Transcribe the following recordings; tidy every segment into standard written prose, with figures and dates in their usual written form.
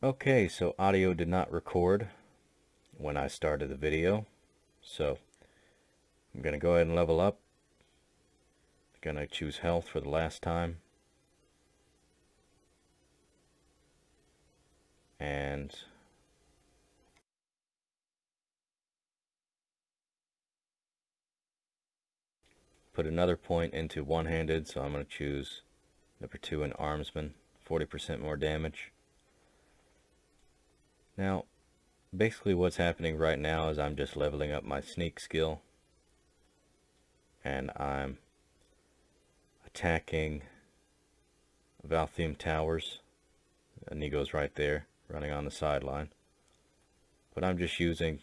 Okay, so audio did not record when I started the video, so I'm going to go ahead and level up. I'm going to choose health for the last time. And put another point into one-handed, so I'm going to choose number 2 in armsman, 40% more damage. Now, basically what's happening right now is I'm just leveling up my sneak skill, and I'm attacking Valthium Towers. Inigo's right there, running on the sideline. But I'm just using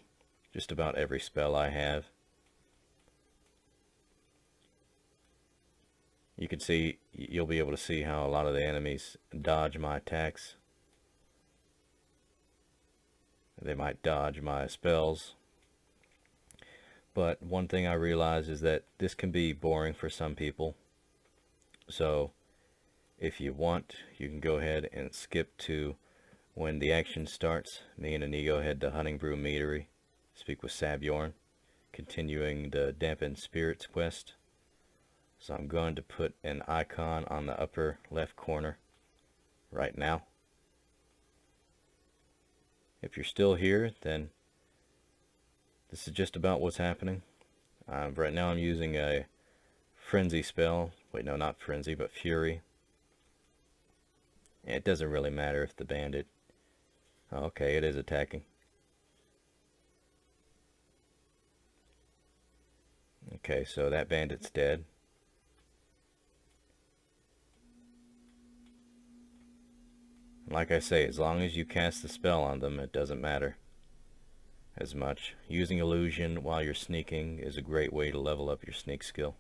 just about every spell I have. You can see, you'll be able to see how a lot of the enemies dodge my attacks. They might dodge my spells. But one thing I realize is that this can be boring for some people. So if you want, you can go ahead and skip to when the action starts. Me and Inigo head to Hunting Brew Meadery, speak with Sabjorn, continuing the Dampened Spirits quest. So I'm going to put an icon on the upper left corner right now. If you're still here, then this is just about what's happening. Right now I'm using a Frenzy spell. Wait, no, not Frenzy, but Fury. It doesn't really matter if the bandit... Oh, okay, it is attacking. Okay, so that bandit's dead. Like I say, as long as you cast the spell on them, it doesn't matter as much. Using illusion while you're sneaking is a great way to level up your sneak skill.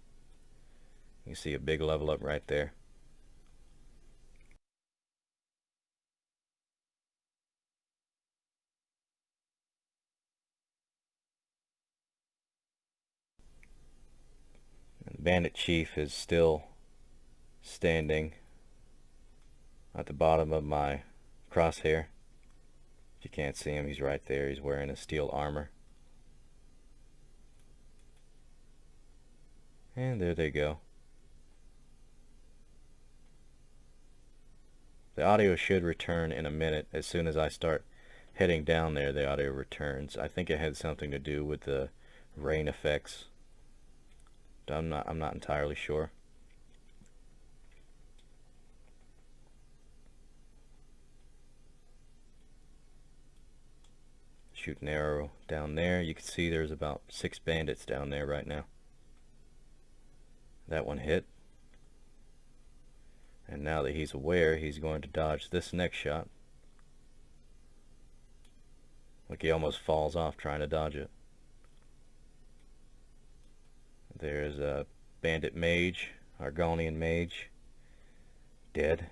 You see a big level up right there. And the bandit chief is still standing at the bottom of my crosshair. If you can't see him, he's right there. He's wearing a steel armor. And there they go. The audio should return in a minute. As soon as I start heading down there, the audio returns. I think it had something to do with the rain effects. I'm not entirely sure. Shoot an arrow down there. You can see there's about 6 bandits down there right now. That one hit. And now that he's aware, he's going to dodge this next shot. Like he almost falls off trying to dodge it. There's a bandit mage, Argonian mage, dead.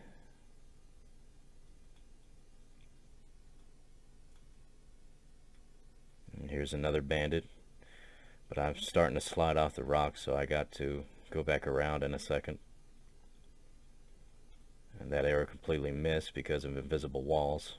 And here's another bandit. But I'm starting to slide off the rocks, so I got to go back around in a second. And that arrow completely missed because of invisible walls.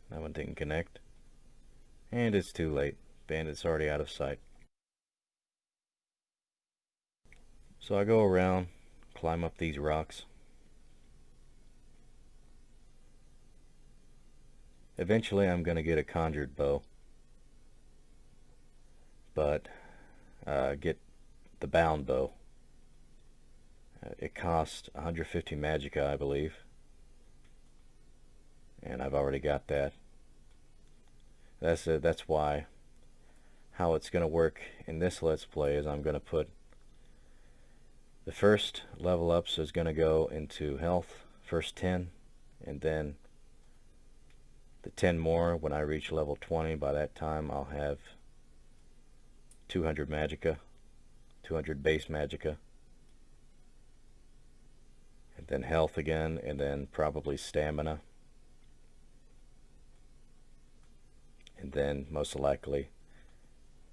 That one didn't connect. And it's too late. Bandit's already out of sight. So I go around, climb up these rocks. Eventually I'm going to get a conjured bow. But get the bound bow. It costs 150 magicka, I believe. And I've already got that. That's why how it's going to work in this Let's Play is I'm going to put the first level ups is going to go into health, first 10, and then the 10 more when I reach level 20. By that time I'll have 200 magicka, 200 base magicka, and then health again, and then probably stamina, and then most likely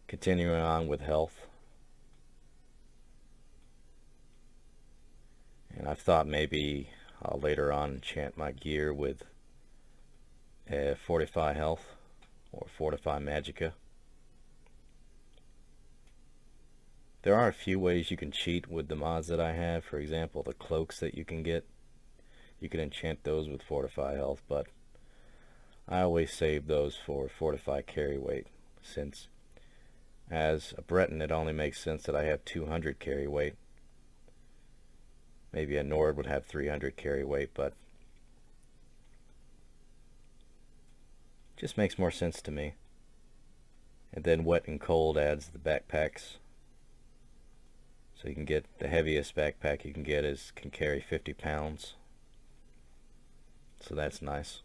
continuing on with health. And I've thought maybe I'll later on enchant my gear with Fortify Health or Fortify Magicka. There are a few ways you can cheat with the mods that I have. For example, the cloaks that you can get. You can enchant those with Fortify Health, but I always save those for Fortify Carry Weight, since as a Breton it only makes sense that I have 200 carry weight. Maybe a Nord would have 300 carry weight, but just makes more sense to me. And then wet and cold adds the backpacks. So you can get the heaviest backpack you can get can carry 50 pounds. So that's nice.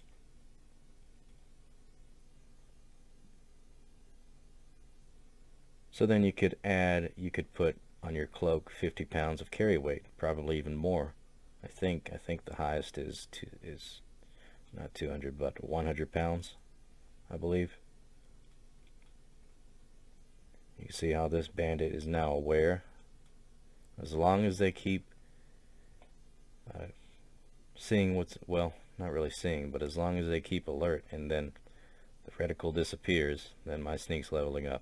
So then you could put on your cloak 50 pounds of carry weight, probably even more. I think the highest is not 200 but 100 pounds, I believe. You can see how this bandit is now aware. As long as they keep seeing what's, well, not really seeing, but as long as they keep alert, and then the reticle disappears, then my sneak's leveling up.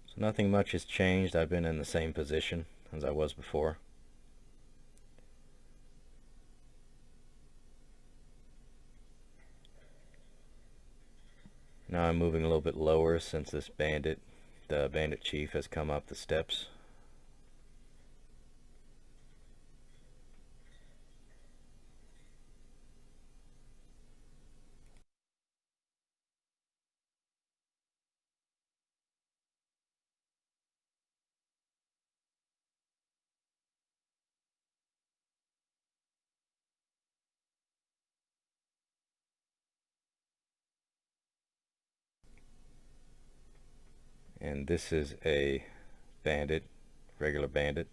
So nothing much has changed. I've been in the same position as I was before. Now I'm moving a little bit lower since the bandit chief has come up the steps. And this is a bandit, regular bandit.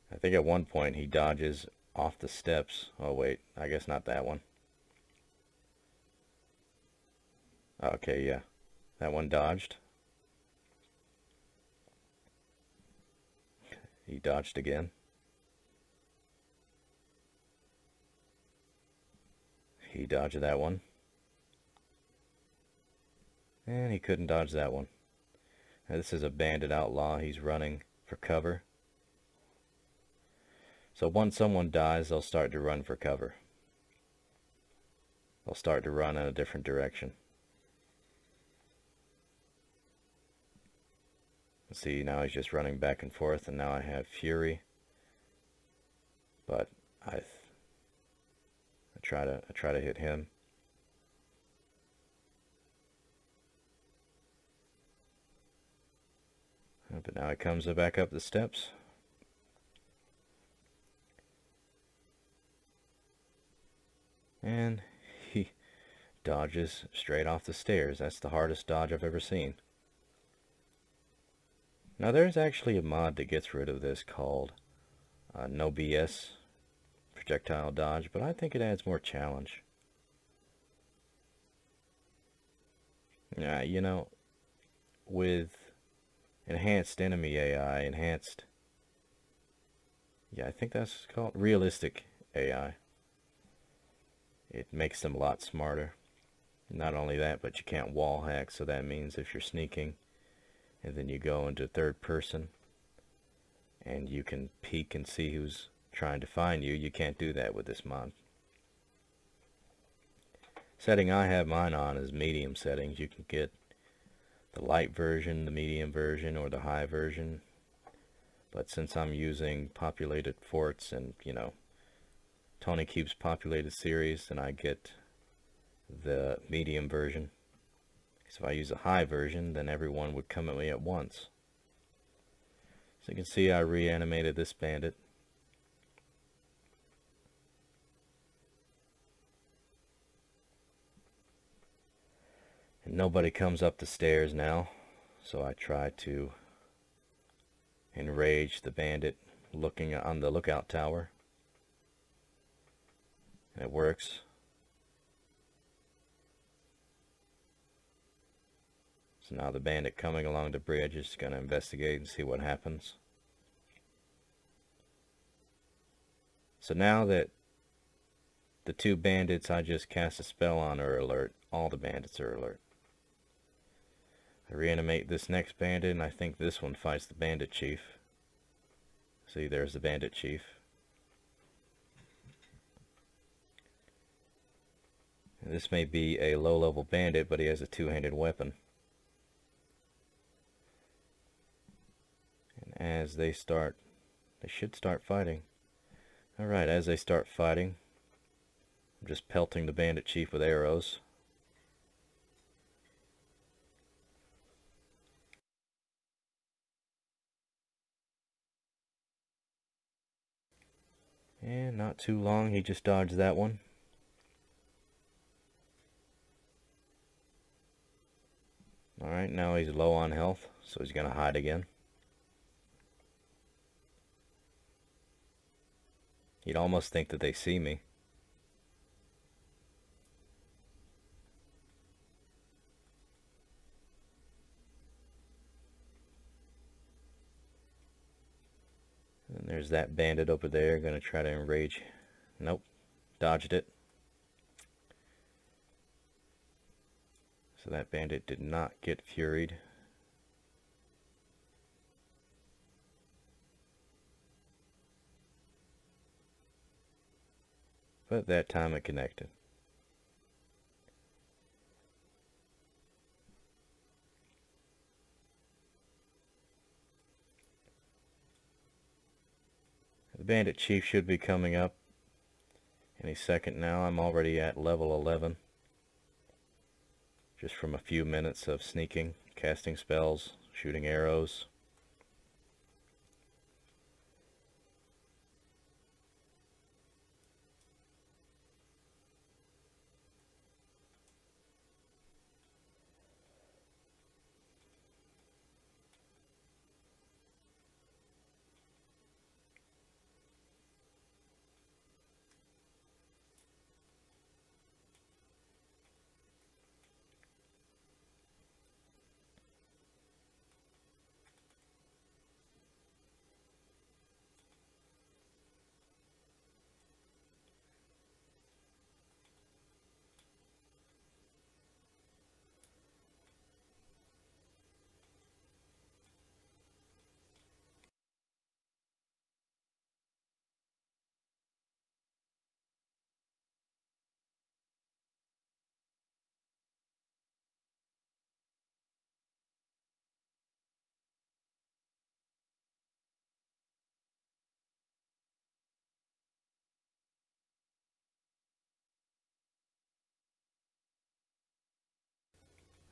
I think at one point he dodges off the steps. Oh wait, I guess not that one. Okay, yeah, that one dodged. He dodged again. He dodged that one. And he couldn't dodge that one. Now, this is a bandit outlaw. He's running for cover. So once someone dies, they'll start to run for cover. They'll start to run in a different direction. See, now he's just running back and forth, and now I have fury. But I try to hit him. But now he comes back up the steps. And he dodges straight off the stairs. That's the hardest dodge I've ever seen. Now there's actually a mod that gets rid of this called No BS projectile dodge, but I think it adds more challenge. You know, with enhanced enemy AI, I think that's called realistic AI. It makes them a lot smarter. Not only that, but you can't wall hack, so that means if you're sneaking and then you go into third person and you can peek and see who's trying to find you, you can't do that with this mod. Setting I have mine on is medium settings. You can get the light version, the medium version, or the high version. But since I'm using populated forts and, you know, Tony keeps populated series, then I get the medium version. So if I use a high version, then everyone would come at me at once. So you can see I reanimated this bandit. And nobody comes up the stairs now, so I try to enrage the bandit looking on the lookout tower. And it works. So now the bandit coming along the bridge is going to investigate and see what happens. So now that the two bandits I just cast a spell on are alert, all the bandits are alert. I reanimate this next bandit, and I think this one fights the bandit chief. See, there's the bandit chief. And this may be a low-level bandit, but he has a two-handed weapon. And as they should start fighting. Alright, as they start fighting, I'm just pelting the bandit chief with arrows. And not too long, he just dodged that one. Alright, now he's low on health, so he's going to hide again. You'd almost think that they see me. And there's that bandit over there, going to try to enrage. Nope, dodged it. So that bandit did not get furied. But that time it connected. The bandit chief should be coming up any second now. I'm already at level 11. Just from a few minutes of sneaking, casting spells, shooting arrows.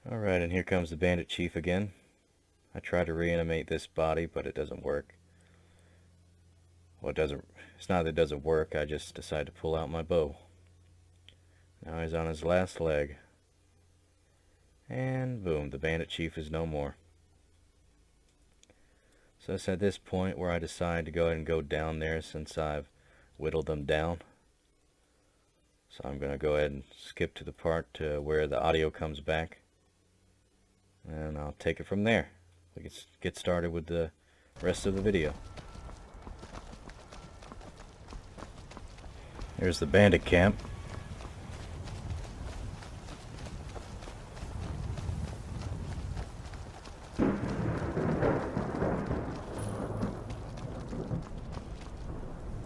Alright, and here comes the bandit chief again. I try to reanimate this body, but it doesn't work. Well, it's not that it doesn't work, I just decide to pull out my bow. Now he's on his last leg. And boom, the bandit chief is no more. So it's at this point where I decide to go ahead and go down there since I've whittled them down. So I'm going to go ahead and skip to the part where the audio comes back. And I'll take it from there. We can get started with the rest of the video. Here's the bandit camp.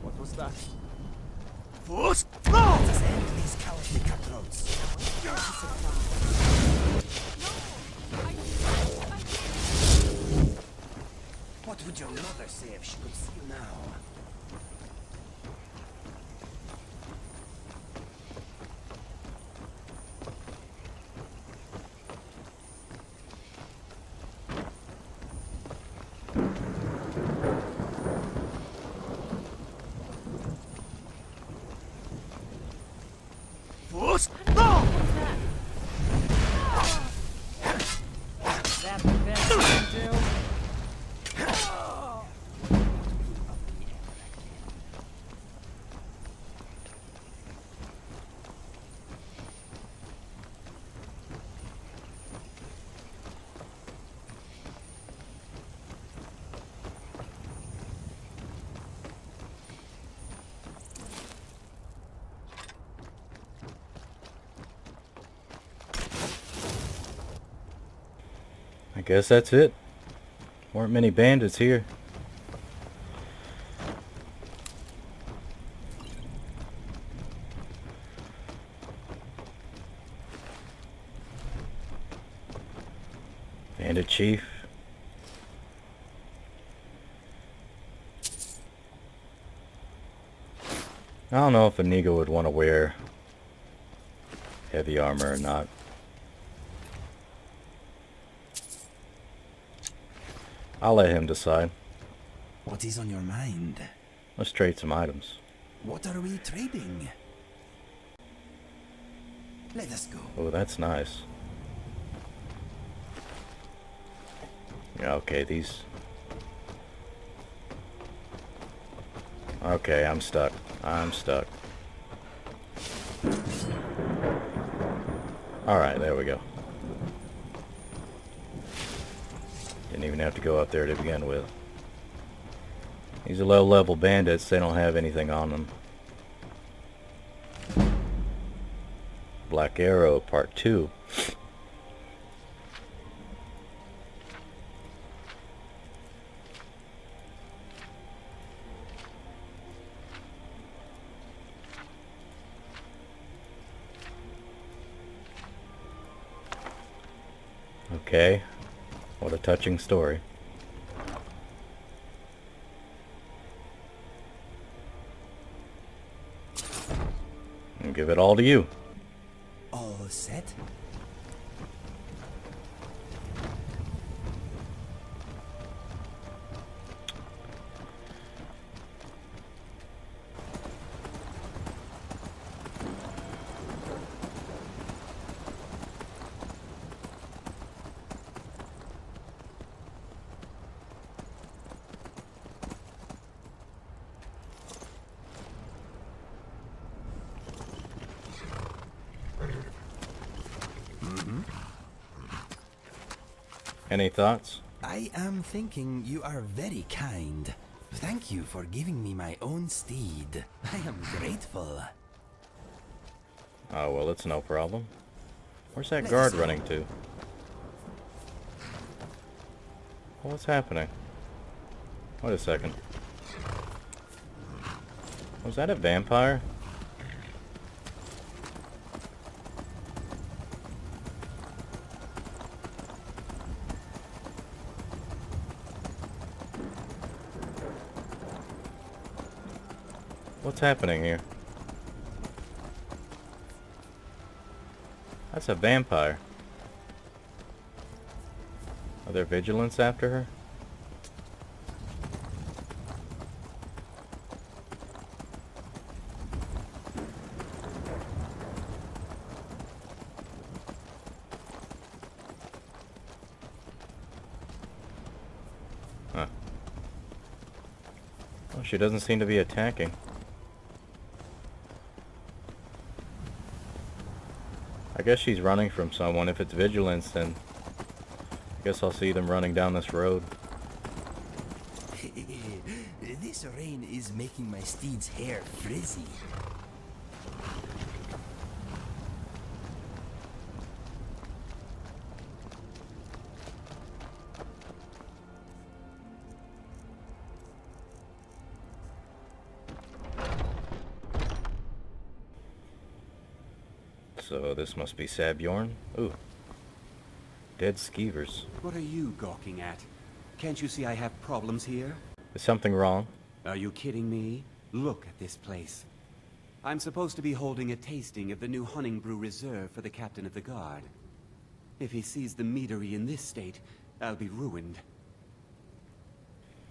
What was that? Force! Let us end these cowardly cutthroats. What would your mother say if she could see you now? I guess that's it. Weren't many bandits here. Bandit chief. I don't know if Inigo would want to wear heavy armor or not. I'll let him decide. What is on your mind? Let's trade some items. What are we trading? Let us go. Oh, that's nice. Yeah, okay, these... Okay, I'm stuck. I'm stuck. Alright, there we go. Didn't even have to go up there to begin with. These are low-level bandits. They don't have anything on them. Black Arrow Part 2. Okay. What a touching story. I'll give it all to you. All set? Any thoughts? I am thinking you are very kind. Thank you for giving me my own steed. I am grateful. Oh, well, it's no problem. Where's that Let's guard go. running to? What's happening? Wait a second. Was that a vampire? What's happening here? That's a vampire. Are there vigilants after her? Huh. Well, she doesn't seem to be attacking. I guess she's running from someone. If it's vigilance, then I guess I'll see them running down this road. This rain is making my steed's hair frizzy. So this must be Sabjorn. Ooh. Dead skeevers. What are you gawking at? Can't you see I have problems here? Is something wrong? Are you kidding me? Look at this place. I'm supposed to be holding a tasting of the new Hunting Brew Reserve for the captain of the guard. If he sees the meadery in this state, I'll be ruined.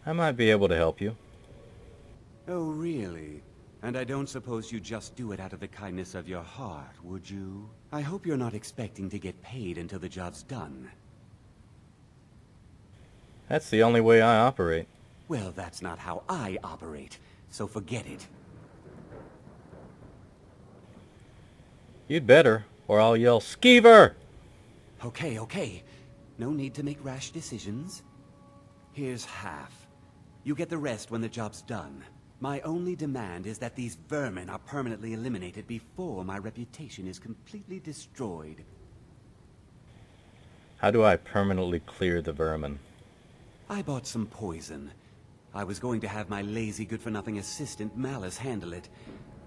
I might be able to help you. Oh, really? And I don't suppose you'd just do it out of the kindness of your heart, would you? I hope you're not expecting to get paid until the job's done. That's the only way I operate. Well, that's not how I operate, so forget it. You'd better, or I'll yell, Skeever! Okay. No need to make rash decisions. Here's half. You get the rest when the job's done. My only demand is that these vermin are permanently eliminated before my reputation is completely destroyed. How do I permanently clear the vermin? I bought some poison. I was going to have my lazy good-for-nothing assistant Malice handle it,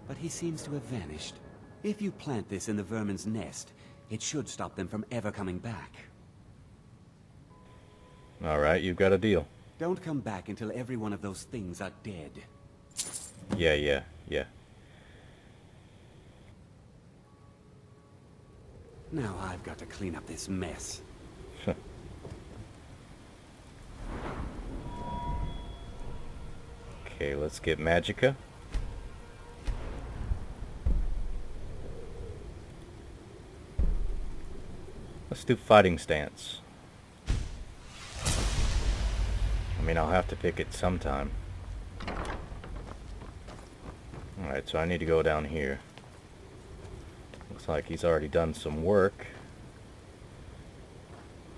but he seems to have vanished. If you plant this in the vermin's nest, it should stop them from ever coming back. Alright, you've got a deal. Don't come back until every one of those things are dead. Yeah. Now I've got to clean up this mess. Okay, let's get Magicka. Let's do fighting stance. I mean, I'll have to pick it sometime. Alright, so I need to go down here. Looks like he's already done some work.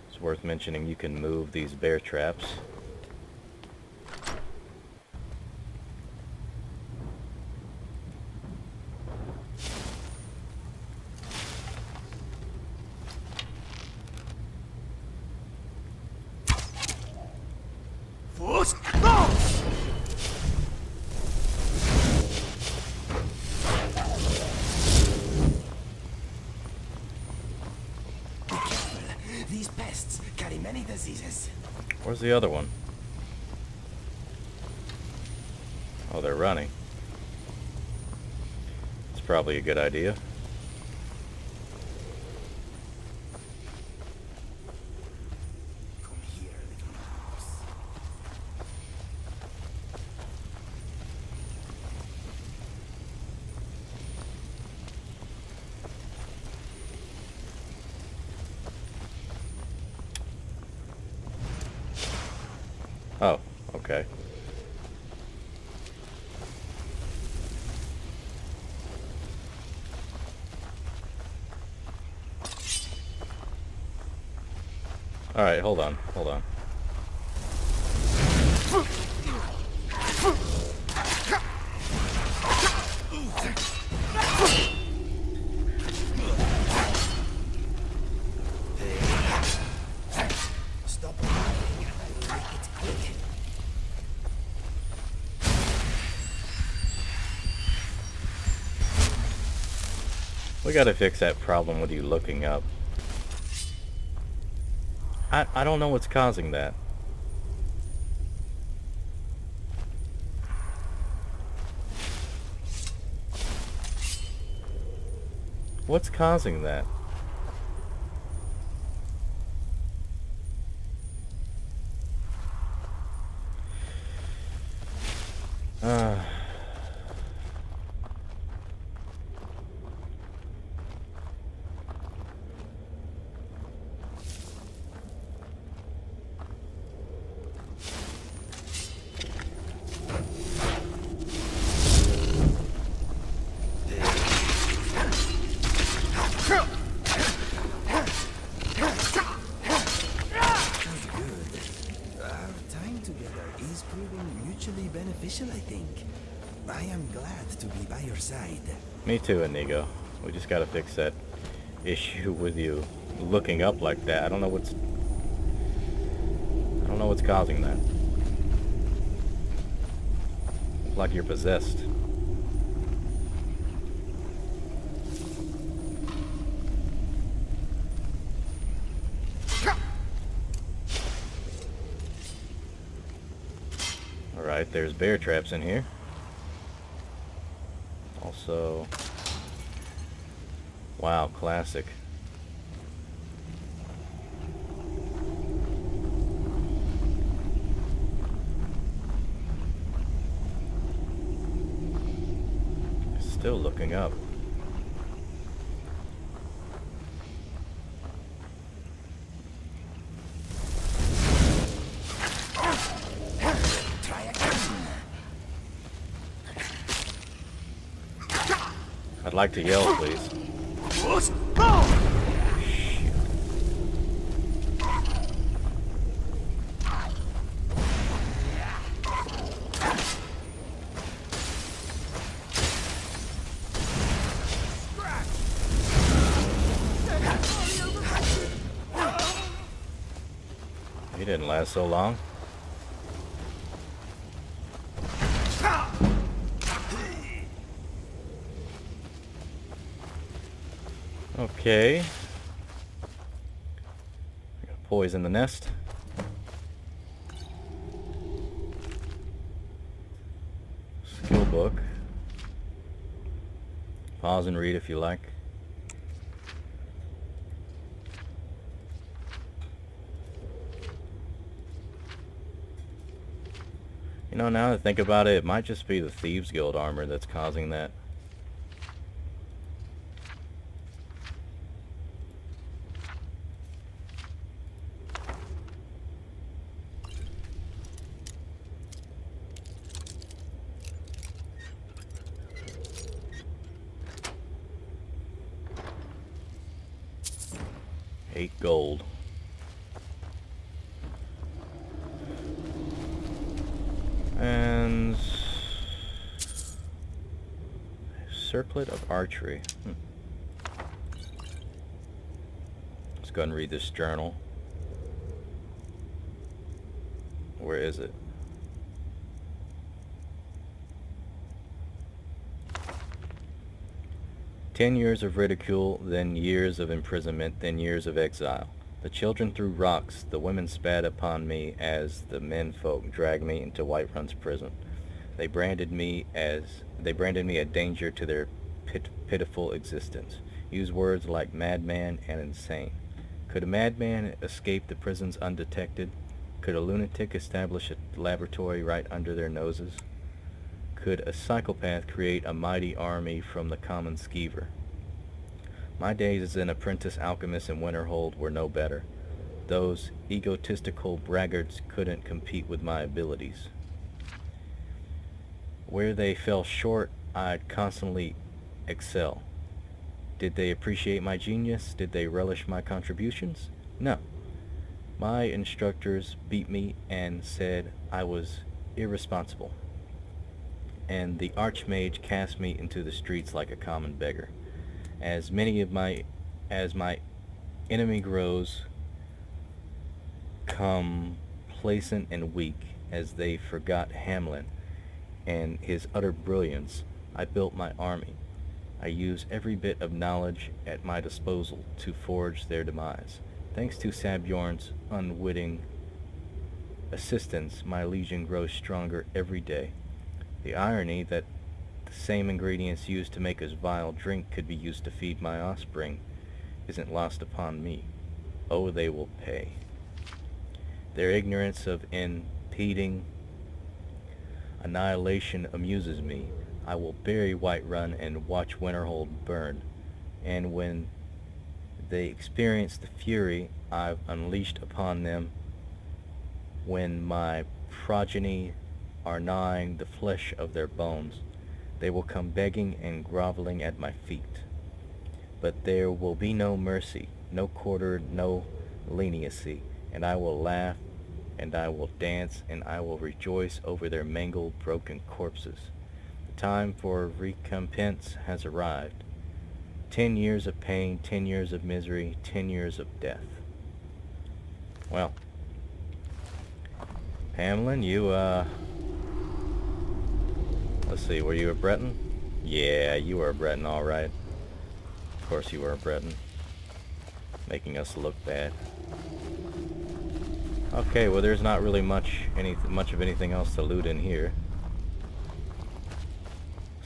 It's worth mentioning you can move these bear traps. These pests carry many diseases. Where's the other one? Oh, they're running. It's probably a good idea. Come here, little mouse. Oh, okay. Alright, hold on. Stop lying and I will make it quick. We gotta fix that problem with you looking up. I don't know what's causing that. What's causing that? Mutually beneficial, I think. I am glad to be by your side. Me too, Inigo. We just gotta fix that issue with you looking up like that. I don't know what's causing that. It's like you're possessed. Alright, there's bear traps in here. Also, wow, classic. Still looking up. I'd like to yell, please. Didn't last so long. Okay. Poison the nest. Skill book. Pause and read if you like. You know, now that I think about it, it might just be the Thieves Guild armor that's causing that. $8 gold. And circlet of archery. Let's go ahead and read this journal. Where is it? "10 years of ridicule, then years of imprisonment, then years of exile. The children threw rocks, the women spat upon me as the men folk dragged me into Whiterun's prison. They branded me a danger to their pitiful existence. Used words like madman and insane. Could a madman escape the prisons undetected? Could a lunatic establish a laboratory right under their noses? Could a psychopath create a mighty army from the common skeever? My days as an apprentice alchemist in Winterhold were no better. Those egotistical braggarts couldn't compete with my abilities. Where they fell short, I'd constantly excel. Did they appreciate my genius? Did they relish my contributions? No. My instructors beat me and said I was irresponsible. And the Archmage cast me into the streets like a common beggar. As my enemy grows complacent and weak, as they forgot Hamlin and his utter brilliance, I built my army. I used every bit of knowledge at my disposal to forge their demise. Thanks to Sabjorn's unwitting assistance, my legion grows stronger every day. The irony that the same ingredients used to make us vile drink could be used to feed my offspring isn't lost upon me. Oh, they will pay. Their ignorance of impending annihilation amuses me. I will bury Whiterun and watch Winterhold burn. And when they experience the fury I've unleashed upon them, when my progeny are gnawing the flesh of their bones, they will come begging and groveling at my feet. But there will be no mercy, no quarter, no leniency, and I will laugh, and I will dance, and I will rejoice over their mangled, broken corpses. The time for recompense has arrived. 10 years of pain, 10 years of misery, 10 years of death. Well, Hamlin, you, let's see, were you a Breton? Yeah, you were a Breton, alright. Of course you were a Breton. Making us look bad. Okay, well there's not really much of anything else to loot in here.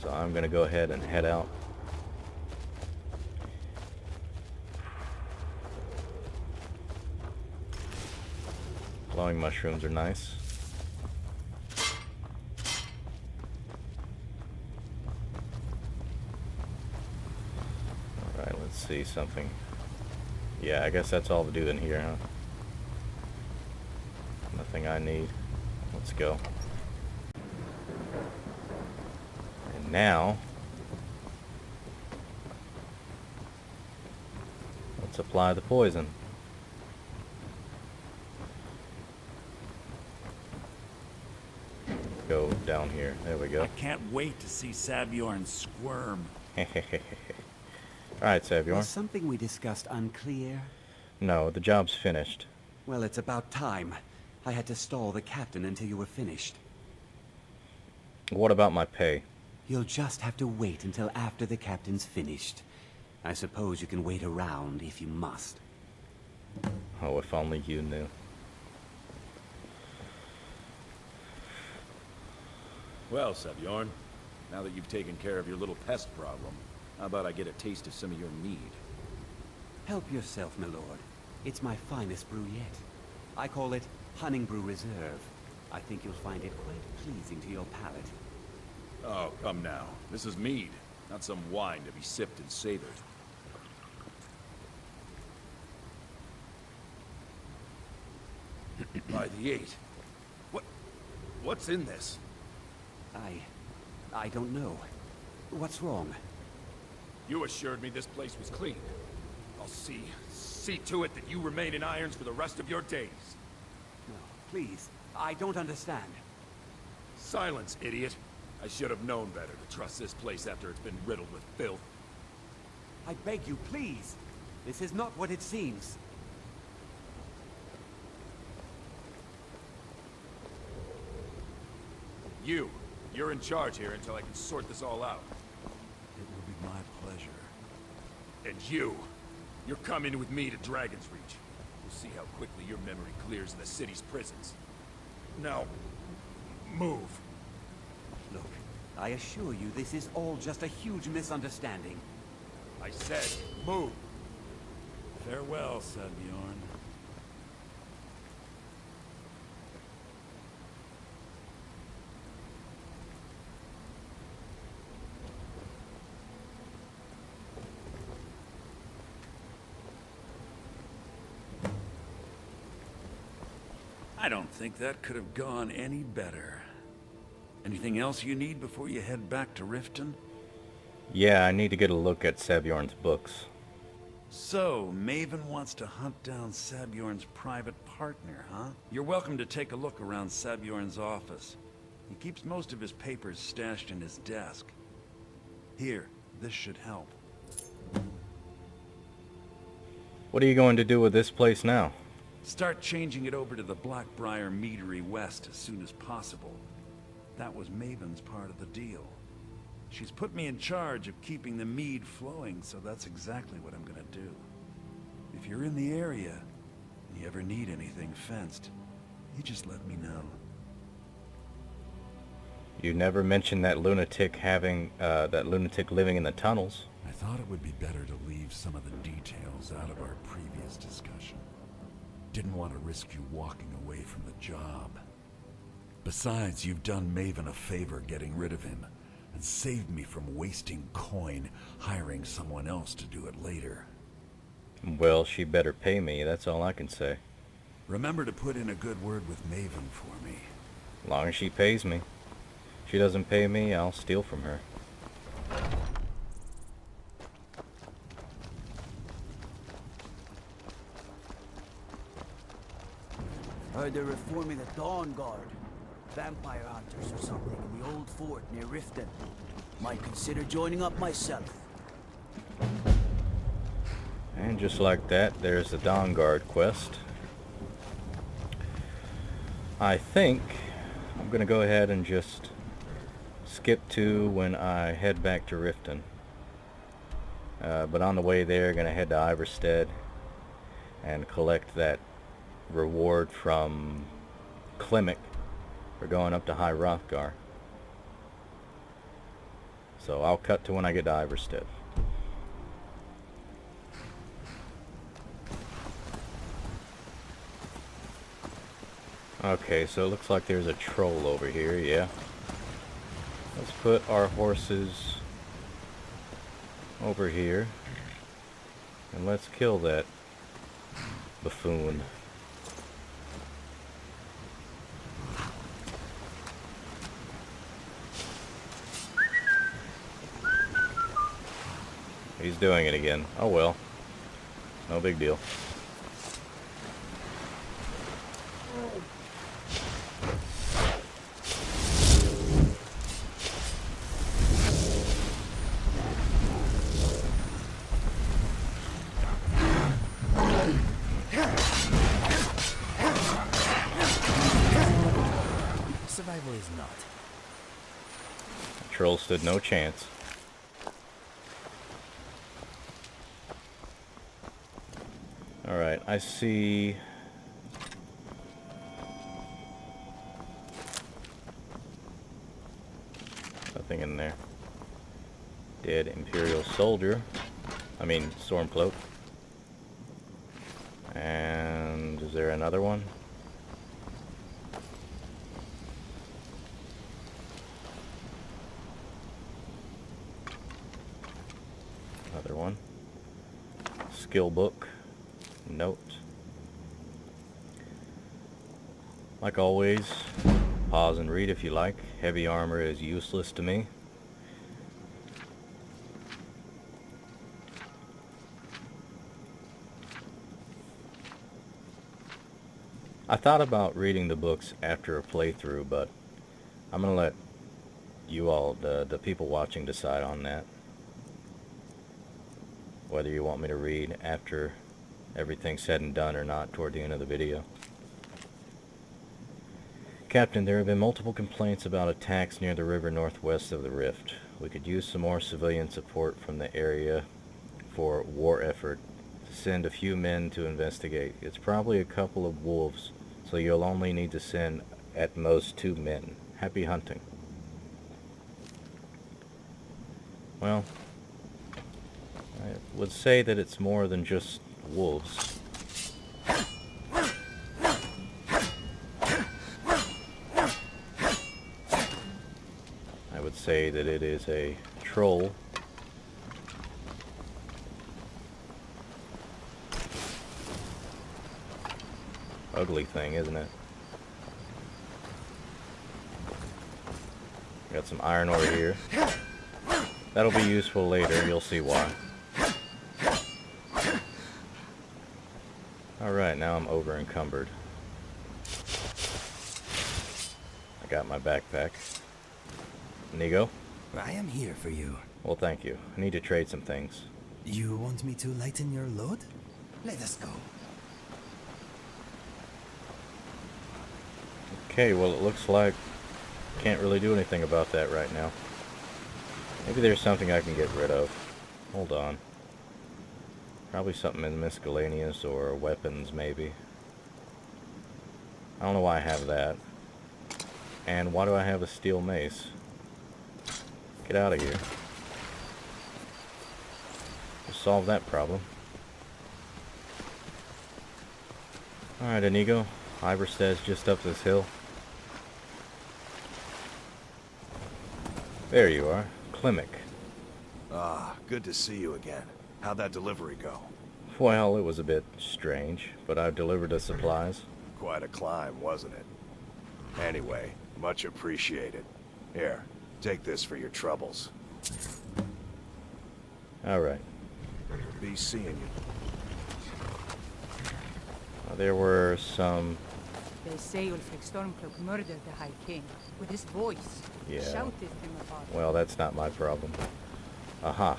So I'm gonna go ahead and head out. Glowing mushrooms are nice. Alright, let's see something. Yeah, I guess that's all to do in here, huh? Nothing I need. Let's go. And now, let's apply the poison. Go down here. There we go. I can't wait to see Sabjorn squirm. Alright, Savior. Was something we discussed unclear? No, the job's finished. Well, it's about time. I had to stall the captain until you were finished. What about my pay? You'll just have to wait until after the captain's finished. I suppose you can wait around if you must. Oh, if only you knew. Well, Saviorn, now that you've taken care of your little pest problem, how about I get a taste of some of your mead? Help yourself, my lord. It's my finest brew yet. I call it Hunning Brew Reserve. I think you'll find it quite pleasing to your palate. Oh, come now. This is mead, not some wine to be sipped and savored. By the 8. What's in this? I don't know. What's wrong? You assured me this place was clean. I'll see to it that you remain in irons for the rest of your days. No, please. I don't understand. Silence, idiot. I should have known better to trust this place after it's been riddled with filth. I beg you, please. This is not what it seems. You're in charge here until I can sort this all out. It will be my pleasure. And you're coming with me to Dragon's Reach. We'll see how quickly your memory clears in the city's prisons. Now, move. Look, I assure you this is all just a huge misunderstanding. I said, move. Farewell, Saviorn. I don't think that could have gone any better. Anything else you need before you head back to Riften? Yeah, I need to get a look at Saviorn's books. So, Maven wants to hunt down Saviorn's private partner, huh? You're welcome to take a look around Saviorn's office. He keeps most of his papers stashed in his desk. Here, this should help. What are you going to do with this place now? Start changing it over to the Blackbriar Meadery West as soon as possible. That was Maven's part of the deal. She's put me in charge of keeping the mead flowing, so that's exactly what I'm gonna do. If you're in the area, and you ever need anything fenced, you just let me know. You never mentioned that lunatic living in the tunnels. I thought it would be better to leave some of the details out of our previous discussion. Didn't want to risk you walking away from the job. Besides, you've done Maven a favor getting rid of him, and saved me from wasting coin hiring someone else to do it later. Well, she better pay me, that's all I can say. Remember to put in a good word with Maven for me. As long as she pays me. If she doesn't pay me, I'll steal from her. Heard they're reforming the Dawn Guard. Vampire hunters or something in the old fort near Riften. Might consider joining up myself. And just like that, there's the Dawn Guard quest. I think I'm gonna go ahead and just skip to when I head back to Riften. But on the way there, gonna head to Iverstead and collect that reward from Klimek for going up to High Rothgar. So I'll cut to when I get to Iverstead. Okay, so it looks like there's a troll over here, yeah. Let's put our horses over here. And let's kill that buffoon. He's doing it again. Oh well. No big deal. troll stood no chance. Alright, I see... nothing in there. Dead Imperial soldier. I mean, Stormcloak. And is there another one? Another one. Skill book. Note. Like always, pause and read if you like. Heavy armor is useless to me. I thought about reading the books after a playthrough, but I'm gonna let you all, the people watching, decide on that. Whether you want me to read after everything's said and done or not toward the end of the video. Captain, there have been multiple complaints about attacks near the river northwest of the Rift. We could use some more civilian support from the area for war effort. Send a few men to investigate. It's probably a couple of wolves, so you'll only need to send at most 2 men. Happy hunting. Well, I would say that it's more than just wolves. I would say that it is a troll. Ugly thing, isn't it? Got some iron ore here. That'll be useful later, you'll see why. Alright, now I'm over encumbered. I got my backpack. Inigo? I am here for you. Well, thank you. I need to trade some things. You want me to lighten your load? Let us go. Okay, well it looks like can't really do anything about that right now. Maybe there's something I can get rid of. Hold on. Probably something in miscellaneous or weapons maybe. I don't know why I have that. And why do I have a steel mace? Get out of here. Just solve that problem. Alright, Inigo. Iverstad's just up this hill. There you are. Klimek. Ah, good to see you again. How'd that delivery go? Well, it was a bit strange, but I've delivered the supplies. Quite a climb, wasn't it? Anyway, much appreciated. Here, take this for your troubles. Alright. Be seeing you. There were some... They say Ulfric Stormcloak murdered the High King with his voice. Yeah. Shouted him about it. Well, that's not my problem. Aha.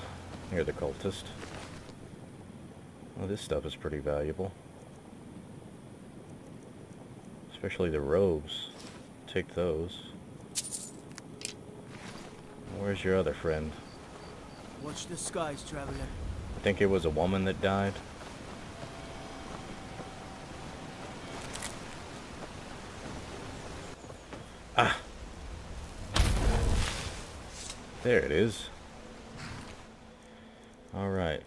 You're the cultist. Well, this stuff is pretty valuable. Especially the robes. Take those. Where's your other friend? Watch the skies, traveler. I think it was a woman that died. Ah! There it is. Alright.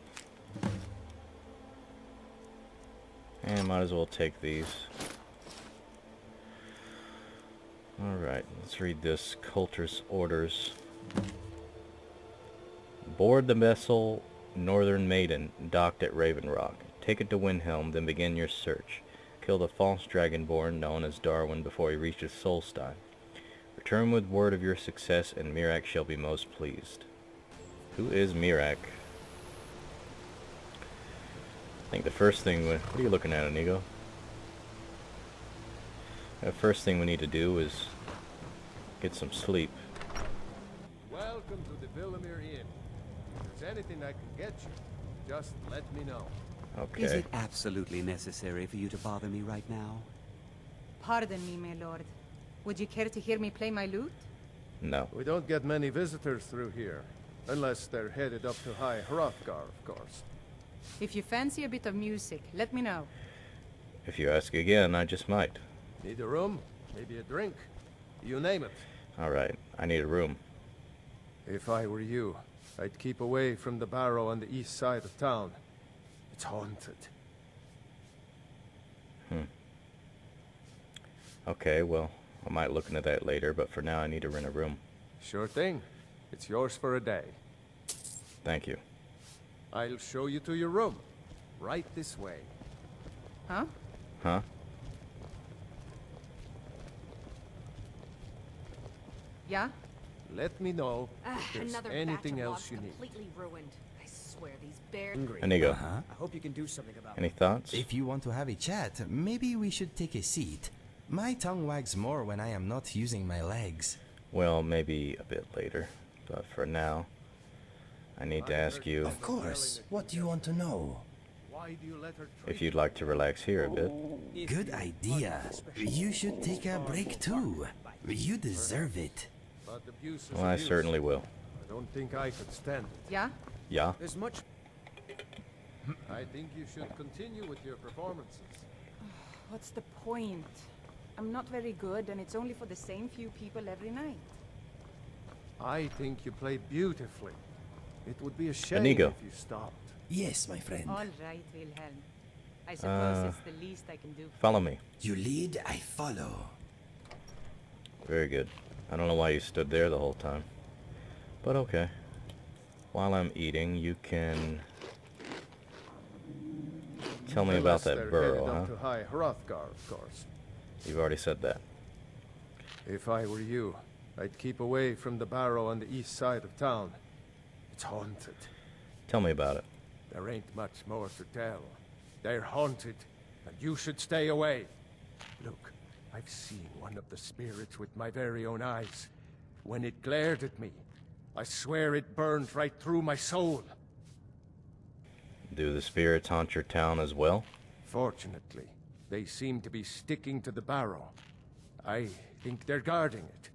And might as well take these. Alright, let's read this. Coulter's orders. Board the vessel Northern Maiden, docked at Raven Rock. Take it to Windhelm, then begin your search. Kill the false dragonborn known as Darwin before he reaches Solstein. Return with word of your success, and Miraak shall be most pleased. Who is Miraak? I think the first thing... What are you looking at, Inigo? The first thing we need to do is get some sleep. Welcome to the Villamere Inn. If there's anything I can get you, just let me know. Okay. Is it absolutely necessary for you to bother me right now? Pardon me, my lord. Would you care to hear me play my lute? No. We don't get many visitors through here. Unless they're headed up to High Hrothgar, of course. If you fancy a bit of music, let me know. If you ask again, I just might. Need a room? Maybe a drink? You name it. Alright, I need a room. If I were you, I'd keep away from the barrow on the east side of town. It's haunted. Okay, well, I might look into that later, but for now I need to rent a room. Sure thing. It's yours for a day. Thank you. I'll show you to your room. Right this way. Huh? Huh? Yeah? Let me know if there's Another anything batch of else logs you need. completely ruined. I swear these bears. Inigo, Uh-huh. I hope you can do something about any it. thoughts? If you want to have a chat, maybe we should take a seat. My tongue wags more when I am not using my legs. Well, maybe a bit later, but for now, I need to ask you Of course. What do you want to know? Why do you let her if you'd like to relax here a bit. Good idea. You should take a break too. You deserve it. But abuse is Well, I abuse. certainly will. I don't think I could stand it. Yeah? Yeah? There's much. I think you should continue with your performances. What's the point? I'm not very good, and it's only for the same few people every night. I think you play beautifully. It would be a shame Inigo. if you stopped. Yes, my friend. All right, Wilhelm. I suppose it's the least I can do. Follow me. You lead, I follow. Very good. I don't know why you stood there the whole time. But okay. While I'm eating, you can tell me about Unless that they're burrow, headed huh? up to High Hrothgar, of course. You've already said that. If I were you, I'd keep away from the barrow on the east side of town. It's haunted. Tell me about it. There ain't much more to tell. They're haunted, and you should stay away. Look, I've seen one of the spirits with my very own eyes. When it glared at me, I swear it burned right through my soul. Do the spirits haunt your town as well? Fortunately, they seem to be sticking to the barrow. I think they're guarding it.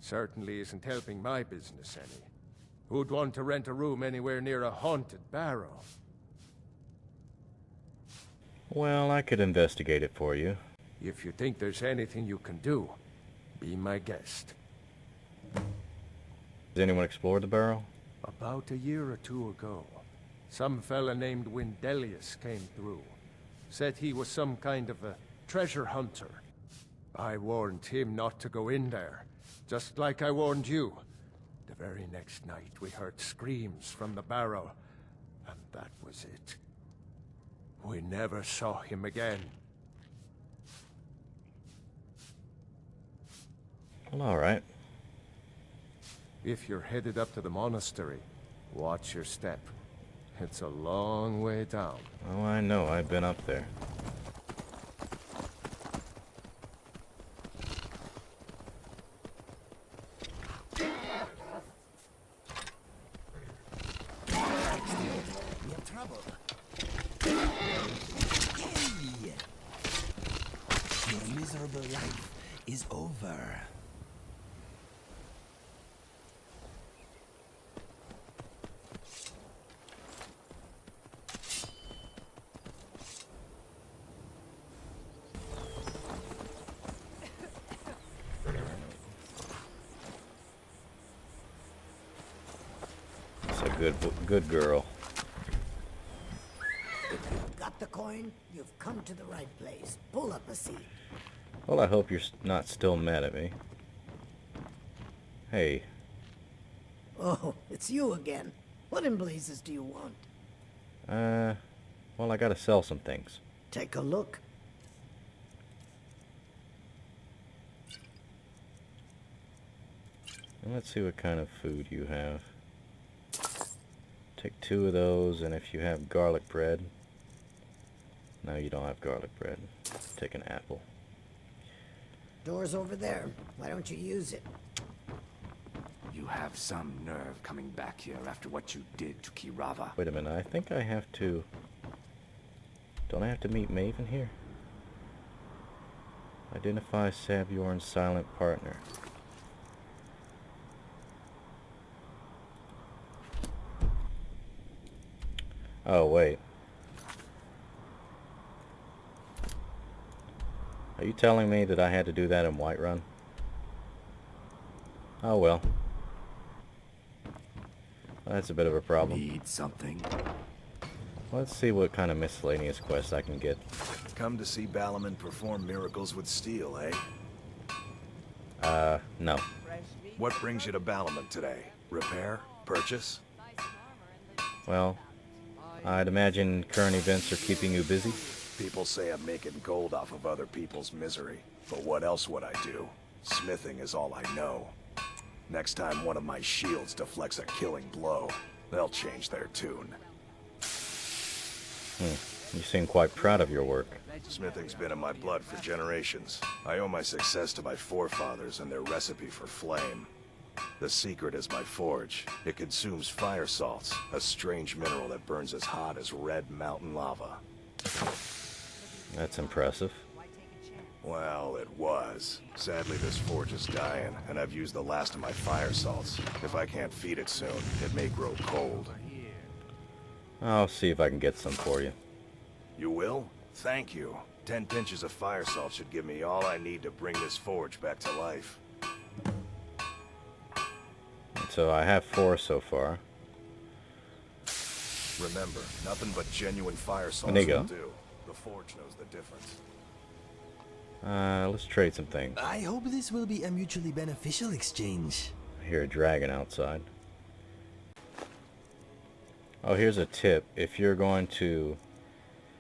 Certainly isn't helping my business any. Who'd want to rent a room anywhere near a haunted barrow? Well, I could investigate it for you. If you think there's anything you can do, be my guest. Has anyone explored the barrow? About a year or two ago, some fella named Windelius came through. Said he was some kind of a treasure hunter. I warned him not to go in there, just like I warned you. The very next night we heard screams from the barrow, and that was it. We never saw him again. Well, alright. If you're headed up to the monastery, watch your step. It's a long way down. Oh, I know. I've been up there. We have trouble. Hey! Your miserable life is over. It's a good girl. Got the coin? You've come to the right place. Pull up a seat. Well, I hope you're not still mad at me. Hey, Oh, it's you again. What in blazes do you want? well, I gotta sell some things. Take a look. And let's see what kind of food you have. Take 2 of those, and if you have garlic bread... No, you don't have garlic bread. Take an apple. Door's over there. Why don't you use it? You have some nerve coming back here after what you did to Kirava. Wait a minute, I think I have to... Don't I have to meet Maven here? Identify Sabjorn's silent partner. Oh, wait. Are you telling me that I had to do that in Whiterun? Oh, well. That's a bit of a problem. Need something. Let's see what kind of miscellaneous quests I can get. Come to see Balaman perform miracles with steel, eh? No. What brings you to Balaman today? Repair? Purchase? Well, I'd imagine current events are keeping you busy. People say I'm making gold off of other people's misery. But what else would I do? Smithing is all I know. Next time one of my shields deflects a killing blow, they'll change their tune. You seem quite proud of your work. Smithing's been in my blood for generations. I owe my success to my forefathers and their recipe for flame. The secret is my forge. It consumes fire salts, a strange mineral that burns as hot as red mountain lava. That's impressive. Well, it was. Sadly, this forge is dying, and I've used the last of my fire salts. If I can't feed it soon, it may grow cold. I'll see if I can get some for you. You will? Thank you. 10 pinches of fire salt should give me all I need to bring this forge back to life. So I have 4 so far. Remember, nothing but genuine fire salts There you go. will do. The forge knows the difference. Let's trade some things. I hope this will be a mutually beneficial exchange. I hear a dragon outside. Oh, here's a tip. If you're going to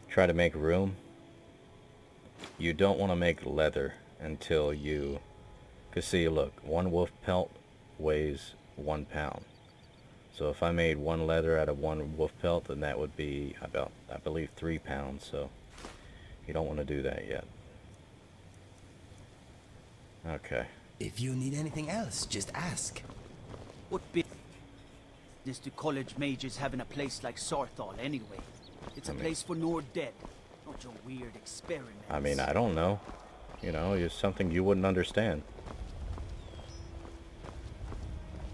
try to make room, you don't want to make leather until you... Because see, look, 1 wolf pelt weighs 1 pound. So if I made 1 leather out of 1 wolf pelt, then that would be about, I believe, 3 pounds. So you don't want to do that yet. Okay. If you need anything else, just ask. What business do college mages have in a place like Sarthal anyway? It's a place for Nord dead, not your weird experiments. I mean, I don't know. You know, it's something you wouldn't understand.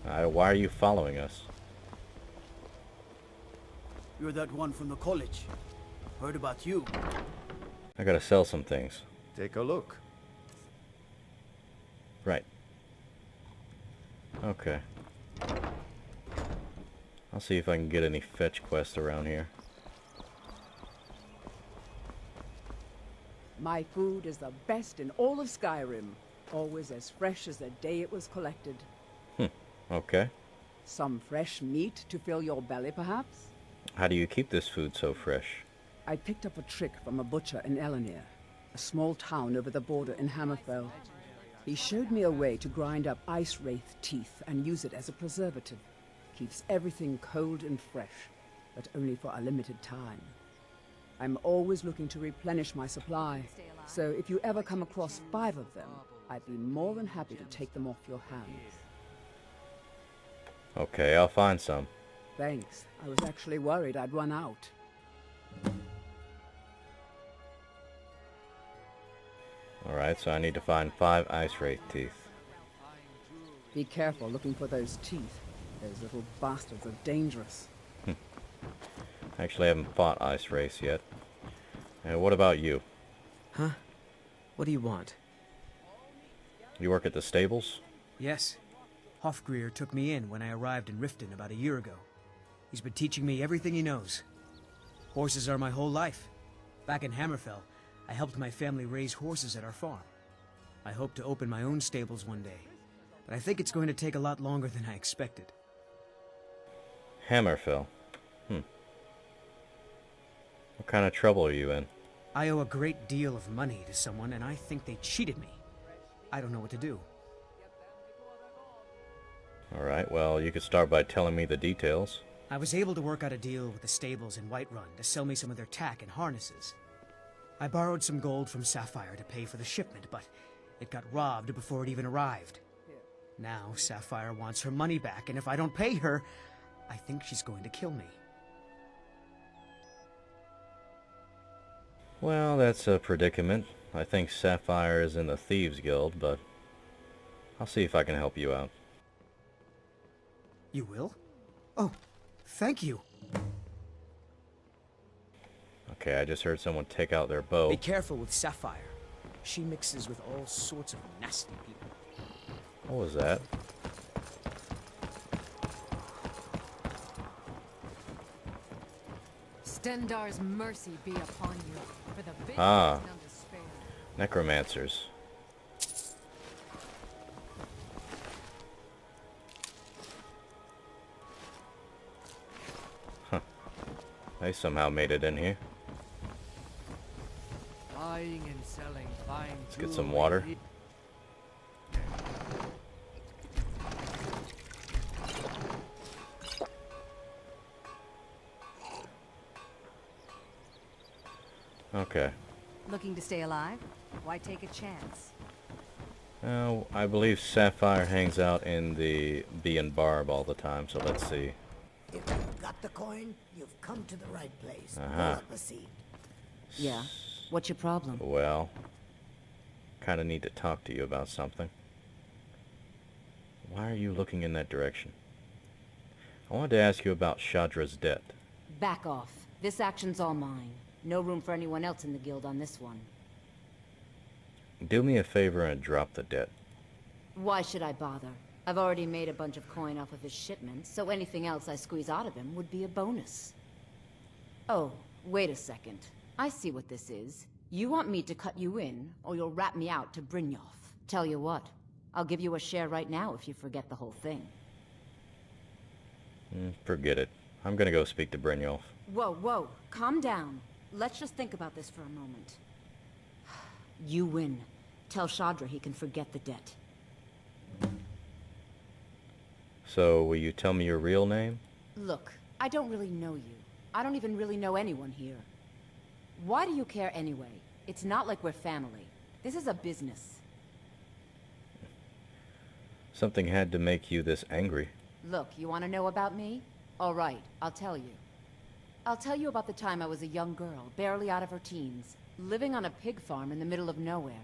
Why are you following us? You're that one from the college. Heard about you. I gotta sell some things. Take a look. Right. Okay. I'll see if I can get any fetch quests around here. My food is the best in all of Skyrim. Always as fresh as the day it was collected. Okay. Some fresh meat to fill your belly, perhaps? How do you keep this food so fresh? I picked up a trick from a butcher in Elenir, a small town over the border in Hammerfell. He showed me a way to grind up ice wraith teeth and use it as a preservative. Keeps everything cold and fresh, but only for a limited time. I'm always looking to replenish my supply, so if you ever come across 5 of them, I'd be more than happy to take them off your hands. Okay, I'll find some. Thanks. I was actually worried I'd run out. Alright, so I need to find 5 ice wraith teeth. Be careful looking for those teeth. Those little bastards are dangerous. Actually, I haven't fought ice wraiths yet. And what about you? Huh? What do you want? You work at the stables? Yes. Hofgrir took me in when I arrived in Riften about a year ago. He's been teaching me everything he knows. Horses are my whole life. Back in Hammerfell, I helped my family raise horses at our farm. I hope to open my own stables one day, but I think it's going to take a lot longer than I expected. Hammerfell. What kind of trouble are you in? I owe a great deal of money to someone, and I think they cheated me. I don't know what to do. Alright, well, you could start by telling me the details. I was able to work out a deal with the stables in Whiterun to sell me some of their tack and harnesses. I borrowed some gold from Sapphire to pay for the shipment, but it got robbed before it even arrived. Now Sapphire wants her money back, and if I don't pay her, I think she's going to kill me. Well, that's a predicament. I think Sapphire is in the Thieves Guild, but I'll see if I can help you out. You will? Oh, thank you. Okay, I just heard someone take out their bow. Be careful with Sapphire. She mixes with all sorts of nasty people. What was that? Stendar's mercy be upon you, for the big Ah. is none to spare. Necromancers. Huh. They somehow made it in here. Buying and selling fine. Let's get some water. Okay. Looking to stay alive? Why take a chance? Now, I believe Sapphire hangs out in the Bee and Barb all the time, so let's see. If you've got the coin, you've come to the right place. Uh-huh. Well received. Yeah. What's your problem? Well, kind of need to talk to you about something. Why are you looking in that direction? I wanted to ask you about Shadra's debt. Back off. This action's all mine. No room for anyone else in the guild on this one. Do me a favor and drop the debt. Why should I bother? I've already made a bunch of coin off of his shipments, so anything else I squeeze out of him would be a bonus. Oh, wait a second. I see what this is. You want me to cut you in, or you'll rat me out to Brynjolf. Tell you what, I'll give you a share right now if you forget the whole thing. Forget it. I'm gonna go speak to Brynjolf. Whoa, whoa, calm down. Let's just think about this for a moment. You win. Tell Shadra he can forget the debt. So, will you tell me your real name? Look, I don't really know you. I don't even really know anyone here. Why do you care anyway? It's not like we're family. This is a business. Something had to make you this angry. Look, you want to know about me? All right, I'll tell you. I'll tell you about the time I was a young girl, barely out of her teens, living on a pig farm in the middle of nowhere.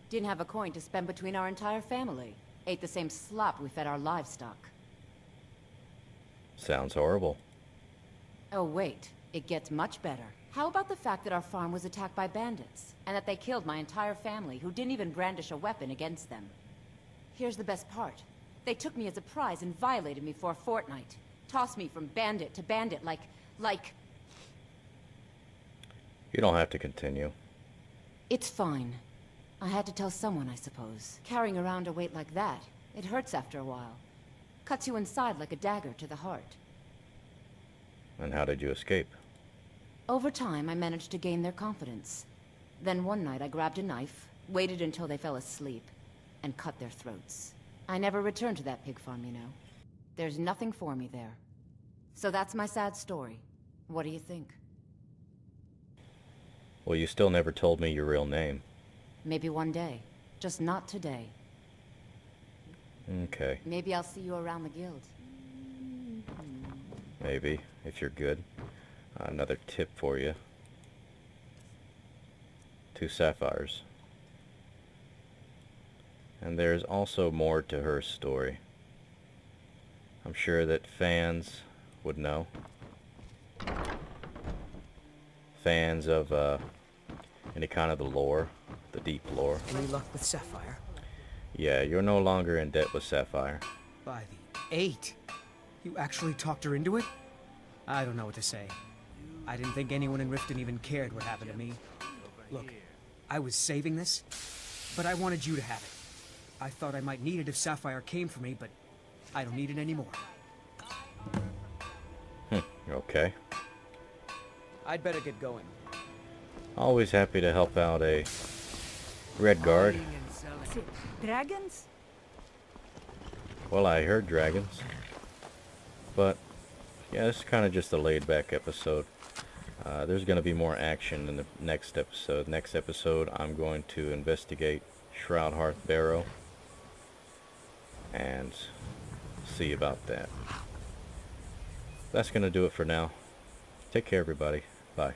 Didn't have a coin to spend between our entire family. Ate the same slop we fed our livestock. Sounds horrible. Oh wait, it gets much better. How about the fact that our farm was attacked by bandits, and that they killed my entire family who didn't even brandish a weapon against them? Here's the best part. They took me as a prize and violated me for a fortnight. Tossed me from bandit to bandit like... You don't have to continue. It's fine. I had to tell someone, I suppose. Carrying around a weight like that, it hurts after a while. Cuts you inside like a dagger to the heart. And how did you escape? Over time, I managed to gain their confidence. Then one night I grabbed a knife, waited until they fell asleep, and cut their throats. I never returned to that pig farm, you know. There's nothing for me there. So that's my sad story. What do you think? Well, you still never told me your real name. Maybe one day. Just not today. Okay. Maybe I'll see you around the guild. Maybe, if you're good. Another tip for you. 2 sapphires. And there's also more to her story. I'm sure that fans would know. Fans of any kind of the lore, the deep lore. Any luck with Sapphire? Yeah, you're no longer in debt with Sapphire. By the 8. You actually talked her into it? I don't know what to say. I didn't think anyone in Riften even cared what happened to me. Look, I was saving this, but I wanted you to have it. I thought I might need it if Sapphire came for me, but I don't need it anymore. Okay. I'd better get going. Always happy to help out a Red Guard. Dragons? Well, I heard dragons. But, yeah, this is kind of just a laid-back episode. There's going to be more action in the next episode. Next episode, I'm going to investigate Shroud Hearth Barrow and see about that. That's going to do it for now. Take care, everybody. Bye.